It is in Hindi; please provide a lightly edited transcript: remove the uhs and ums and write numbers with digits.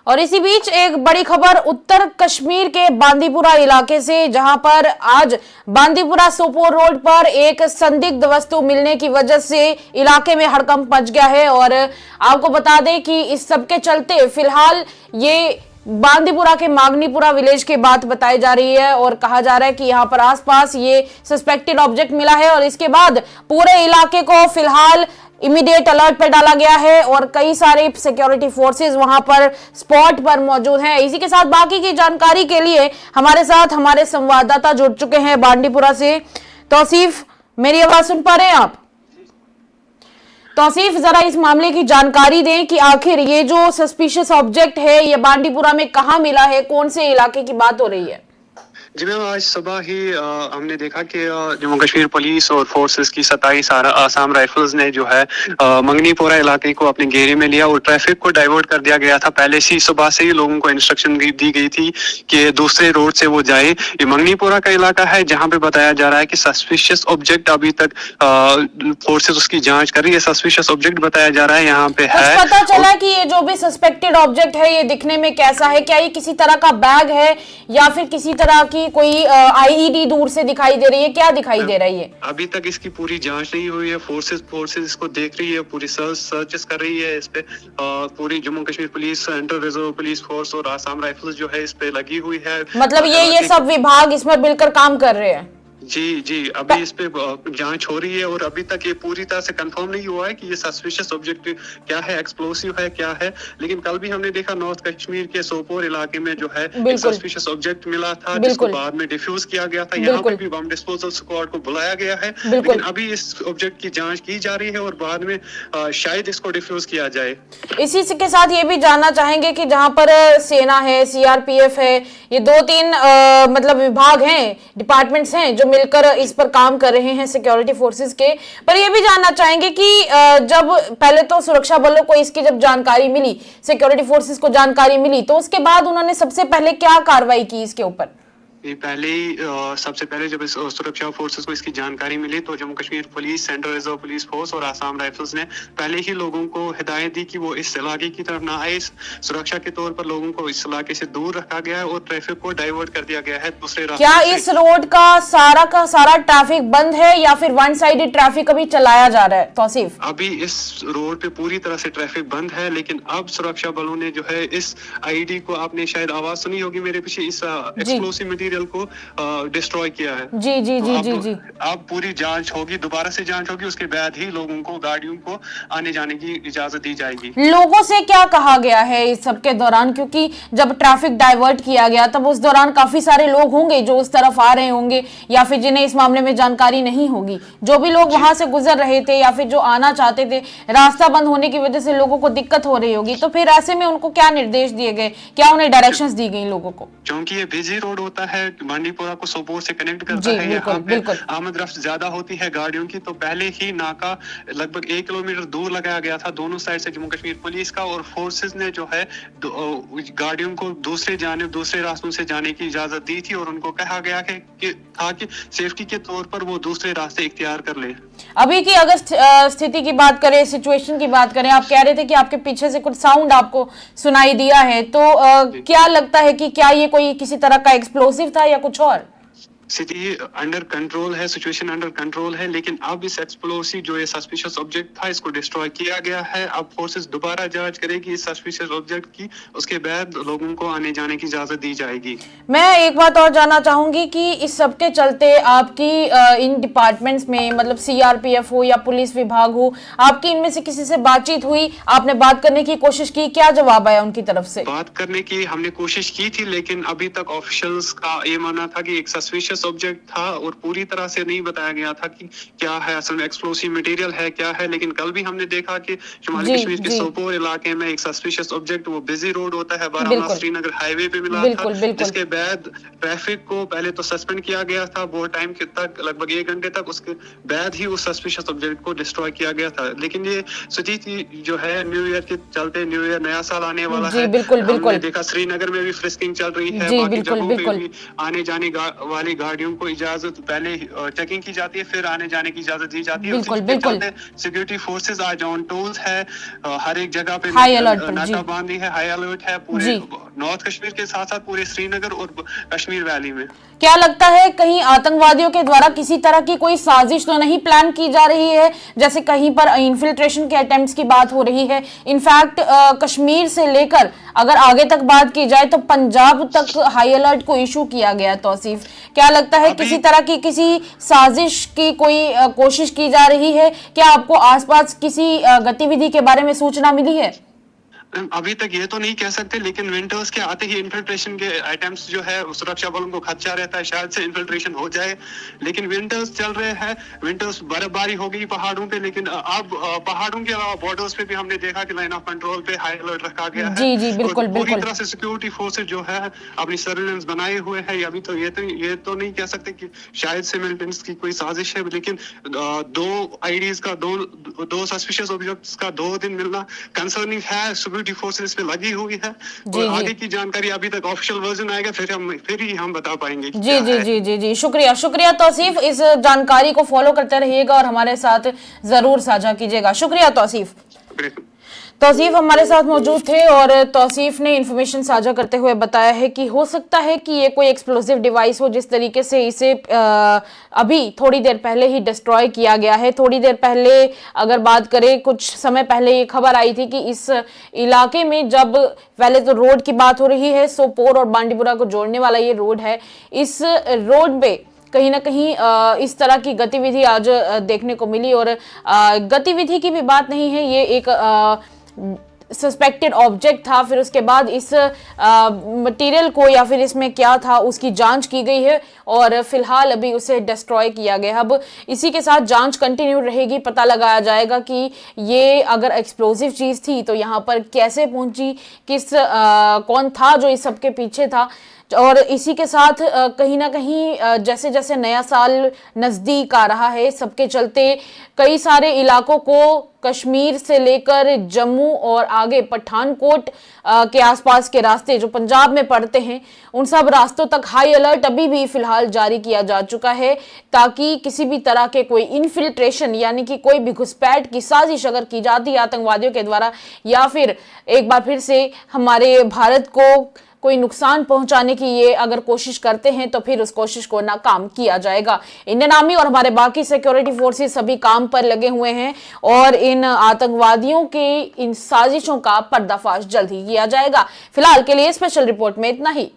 और इसी बीच एक बड़ी खबर उत्तर कश्मीर के बांदीपुरा इलाके से, जहां पर आज बांदीपुरा सोपोर रोड पर एक संदिग्ध वस्तु मिलने की वजह से इलाके में हड़कंप मच गया है। और आपको बता दें कि इस सब के चलते फिलहाल ये बांदीपुरा के मागनीपुरा विलेज की बात बताई जा रही है और कहा जा रहा है कि यहां पर आसपास ये सस्पेक्टेड ऑब्जेक्ट मिला है और इसके बाद पूरे इलाके को फिलहाल इमीडिएट अलर्ट पर डाला गया है और कई सारे सिक्योरिटी फोर्सेस वहां पर स्पॉट पर मौजूद हैं। इसी के साथ बाकी की जानकारी के लिए हमारे साथ हमारे संवाददाता जुड़ चुके हैं बांदीपुरा से। तौसीफ, मेरी आवाज सुन पा रहे हैं आप? तौसीफ, जरा इस मामले की जानकारी दें कि आखिर ये जो सस्पिशियस ऑब्जेक्ट है ये बांदीपुरा में कहां मिला है, कौन से इलाके की बात हो रही है? जी मैम, आज सुबह ही हमने देखा कि जम्मू कश्मीर पुलिस और फोर्सेस की 27 आसाम राइफल्स ने जो है मंगनीपोरा इलाके को अपने घेरे में लिया और ट्रैफिक को डाइवर्ट कर दिया गया था। पहले से ही सुबह से ही लोगों को इंस्ट्रक्शन दी गई थी कि दूसरे रोड से वो जाए। ये मंगनीपोरा का इलाका है जहां पे बताया जा रहा है कि सस्पिशियस ऑब्जेक्ट अभी तक फोर्सेस उसकी जांच कर रही है। सस्पिशियस ऑब्जेक्ट बताया जा रहा है यहाँ पे है। पता चला कि ये जो भी सस्पेक्टेड ऑब्जेक्ट है ये दिखने में कैसा है? क्या ये किसी तरह का बैग है या फिर किसी तरह की कोई आईईडी दूर से दिखाई दे रही है? क्या दिखाई दे रही है? अभी तक इसकी पूरी जांच नहीं हुई है। फोर्सेस इसको देख रही है, पूरी सर्चेस कर रही है इस पे। पूरी Jammu Kashmir police, central reserve police force और आसाम राइफल्स जो है इस पे लगी हुई है। मतलब ये सब विभाग इसमें मिलकर काम कर रहे हैं? जी, अभी इस पे जांच हो रही है और अभी तक ये पूरी तरह से कंफर्म नहीं हुआ है कि ये सस्पिशियस ऑब्जेक्ट क्या है, एक्सप्लोसिव है, क्या है। लेकिन कल भी हमने देखा नॉर्थ कश्मीर के सोपोर इलाके में जो है एक सस्पिशियस ऑब्जेक्ट मिला था जिसको बाद में डिफ्यूज किया गया था। यहाँ पे भी बम डिस्पोजल स्क्वाड को बुलाया गया है, लेकिन अभी इस ऑब्जेक्ट की जांच की जा रही है और बाद में शायद इसको डिफ्यूज किया जाए। इसी के साथ ये भी जानना चाहेंगे कि जहाँ पर सेना है, सीआरपीएफ है, ये 2-3 मतलब विभाग हैं, डिपार्टमेंट्स हैं जो मिलकर इस पर काम कर रहे हैं सिक्योरिटी फोर्सेस के। पर ये भी जानना चाहेंगे कि जब पहले तो सुरक्षा बलों को इसकी जब जानकारी मिली, सिक्योरिटी फोर्सेस को जानकारी मिली, तो उसके बाद उन्होंने सबसे पहले क्या कार्रवाई की इसके ऊपर? पहले ही सबसे पहले जब सुरक्षा फोर्सेस को इसकी जानकारी मिली तो Jammu Kashmir police, central reserve police force और आसाम राइफल्स ने पहले ही लोगों को हिदायत दी कि वो इस इलाके की तरफ ना आए। सुरक्षा के तौर पर लोगों को इस इलाके से दूर रखा गया है और ट्रैफिक को डाइवर्ट कर दिया गया है दूसरे रास्ते। क्या इस रोड का सारा ट्रैफिक बंद है या फिर वन साइडेड ट्रैफिक अभी चलाया जा रहा है? तौसीफ, अभी इस रोड पे पूरी तरह से ट्रैफिक बंद है, लेकिन अब सुरक्षा बलों ने जो है इस आईडी को, आपने शायद आवाज सुनी होगी मेरे पीछे, इस एक्सप्लोसिव मटेरियल को डिस्ट्रॉय किया है। जी। अब पूरी जांच होगी, दोबारा से जांच होगी, उसके बाद ही लोगों को, गाड़ियों को आने जाने की इजाजत दी जाएगी। लोगों से क्या कहा गया है इस सब के दौरान? क्योंकि जब ट्रैफिक डाइवर्ट किया गया तब उस दौरान काफी सारे लोग होंगे जो उस तरफ आ रहे होंगे या फिर जिन्हें इस मामले में जानकारी नहीं होगी। जो भी लोग वहां से गुजर रहे थे या फिर जो आना चाहते थे, रास्ता बंद होने की वजह से लोगों को दिक्कत हो रही होगी, तो फिर ऐसे में उनको क्या निर्देश दिए गए, क्या उन्हें डायरेक्शंस दी गई लोगों को? क्योंकि ये बिजी रोड होता है, बांदीपुरा को सोपोर से कनेक्ट करता है, यहाँ पे आमद रफ्त ज्यादा होती है गाड़ियों की, तो पहले ही नाका लगभग 1 किलोमीटर दूर लगाया गया था दोनों साइड से जम्मू कश्मीर पुलिस का, और फोर्सेस ने जो है गाड़ियों को दूसरे रास्तों से जाने की इजाजत दी थी और उनको कहा गया कि सेफ्टी के तौर पर वो दूसरे रास्ते इख्तियार कर ले। अभी की अगर स्थिति की बात करें, सिचुएशन की बात करें, आप कह रहे थे कि आपके पीछे से कुछ साउंड आपको सुनाई दिया है, तो क्या लगता है कि क्या ये कोई किसी तरह का एक्सप्लोसिव था या कुछ और? स्थिति अंडर कंट्रोल है, सिचुएशन अंडर कंट्रोल है, लेकिन अब इस एक्सप्लोसिव जो ये सस्पिशियस ऑब्जेक्ट था इसको डिस्ट्रॉय किया गया है। अब फोर्सेस दोबारा जांच करेगी इस सस्पिशियस ऑब्जेक्ट की, उसके बाद लोगों को आने जाने की इजाजत दी जाएगी। मैं एक बात और जानना चाहूंगी कि इस सब के चलते आपकी इन डिपार्टमेंट्स में, मतलब सीआरपीएफ हो या पुलिस विभाग हो, आपकी इनमें से किसी से बातचीत हुई? आपने बात करने की कोशिश की? क्या जवाब आया उनकी तरफ से? बात करने की हमने कोशिश की थी, लेकिन अभी तक ऑफिशियल्स का ये मानना था कि एक सस्पिशियस ऑब्जेक्ट था और पूरी तरह से नहीं बताया गया था कि क्या है असल में, एक्सप्लोसिव मटेरियल है, क्या है। लेकिन कल भी हमने देखा कि शुमाली कश्मीर के सोपोर इलाके में एक सस्पिशियस ऑब्जेक्ट, वो बिजी रोड होता है, बारामूला श्रीनगर हाईवे पे मिला था, जिसके बाद ट्रैफिक को पहले तो सस्पेंड किया गया था बहुत टाइम तक, लगभग 1 घंटे तक, उसके बाद ही उस सस्पिशियस ऑब्जेक्ट को डिस्ट्रॉय किया गया था। लेकिन ये स्थिति जो है न्यू ईयर के चलते, न्यू ईयर नया साल आने वाला है, हमने देखा श्रीनगर में भी फ्रिस्किंग चल रही है, बाकी जगहों पे भी आने जाने वाली गाड़ियों को इजाजत पहले चेकिंग की जाती है, फिर आने जाने की इजाजत दी जाती है। बिल्कुल बिल्कुल। सिक्योरिटी फोर्सेस आज ऑन टूल्स है, हर एक जगह पे हाई अलर्ट पर, जी। नाकाबंदी है, हाई अलर्ट है पूरे जी। नॉर्थ कश्मीर के साथ साथ पूरे श्रीनगर और कश्मीर वैली में। क्या लगता है कहीं आतंकवादियों के द्वारा किसी तरह की कोई साजिश तो नहीं प्लान की जा रही है, जैसे कहीं पर इन्फिल्ट्रेशन के अटेम्प्ट्स की बात हो रही है? इनफैक्ट कश्मीर से लेकर अगर आगे तक बात की जाए तो पंजाब तक हाई अलर्ट को इशू किया गया। तौसीफ, क्या लगता है किसी तरह की किसी साजिश की कोई कोशिश की जा रही है? क्या आपको आसपास किसी गतिविधि के बारे में सूचना मिली है? अभी तक ये तो नहीं कह सकते, लेकिन विंटर्स के आते ही इन्फिल्ट्रेशन के अटेम्प्ट्स जो है सुरक्षा बलों को खदशा रहता है शायद से इन्फिल्ट्रेशन हो जाए। लेकिन विंटर्स चल रहे हैं, विंटर्स बर्फबारी हो गई पहाड़ों पे, लेकिन अब पहाड़ों के अलावा बॉर्डर्स पे भी हमने देखा कि लाइन ऑफ कंट्रोल पे हाई अलर्ट रखा गया है। जी जी बिल्कुल पूरी बिल्कुल। तरह से सिक्योरिटी फोर्सेज जो है अपनी सर्विलेंस बनाए हुए है। अभी तो ये तो नहीं कह सकते कि शायद से मिलिटेंट्स की कोई साजिश है, लेकिन दो आईडीज का दो सस्पिशियस ऑब्जेक्ट्स का 2 दिन मिलना कंसर्निंग है। सिक्योरिटी फोर्सेस पे लगी हुई है और आगे की जानकारी अभी तक ऑफिशियल वर्जन आएगा फिर ही हम बता पाएंगे। जी जी जी जी जी, शुक्रिया शुक्रिया तौसीफ, इस जानकारी को फॉलो करते रहिएगा और हमारे साथ जरूर साझा कीजिएगा। शुक्रिया तौसीफ। तौसीफ हमारे साथ मौजूद थे और तौसीफ ने इन्फॉर्मेशन साझा करते हुए बताया है कि हो सकता है कि ये कोई एक्सप्लोसिव डिवाइस हो, जिस तरीके से इसे अभी थोड़ी देर पहले ही डिस्ट्रॉय किया गया है। थोड़ी देर पहले अगर बात करें, कुछ समय पहले ये खबर आई थी कि इस इलाके में, जब पहले तो रोड की बात हो रही है, सोपोर और बांडीपुरा को जोड़ने वाला ये रोड है, इस रोड पे कहीं ना कहीं इस तरह की गतिविधि आज देखने को मिली। और गतिविधि की भी बात नहीं है, ये एक सस्पेक्टेड ऑब्जेक्ट था। फिर उसके बाद इस मटेरियल को या फिर इसमें क्या था उसकी जांच की गई है और फिलहाल अभी उसे डिस्ट्रॉय किया गया। अब इसी के साथ जांच कंटिन्यू रहेगी, पता लगाया जाएगा कि ये अगर एक्सप्लोसिव चीज थी तो यहाँ पर कैसे पहुंची, कौन था जो इस सब के पीछे था। और इसी के साथ कहीं ना कहीं जैसे जैसे नया साल नजदीक आ रहा है, सबके चलते कई सारे इलाकों को कश्मीर से लेकर जम्मू और आगे पठानकोट के आसपास के रास्ते जो पंजाब में पड़ते हैं, उन सब रास्तों तक हाई अलर्ट अभी भी फिलहाल जारी किया जा चुका है, ताकि किसी भी तरह के कोई इन्फिल्ट्रेशन यानी कि कोई भी घुसपैठ की साजिश अगर की जाती है आतंकवादियों के द्वारा, या फिर एक बार फिर से हमारे भारत को कोई नुकसान पहुंचाने की ये अगर कोशिश करते हैं तो फिर उस कोशिश को नाकाम किया जाएगा। इंडियन आर्मी और हमारे बाकी सिक्योरिटी फोर्सेस सभी काम पर लगे हुए हैं और इन आतंकवादियों के इन साजिशों का पर्दाफाश जल्द ही किया जाएगा। फिलहाल के लिए स्पेशल रिपोर्ट में इतना ही।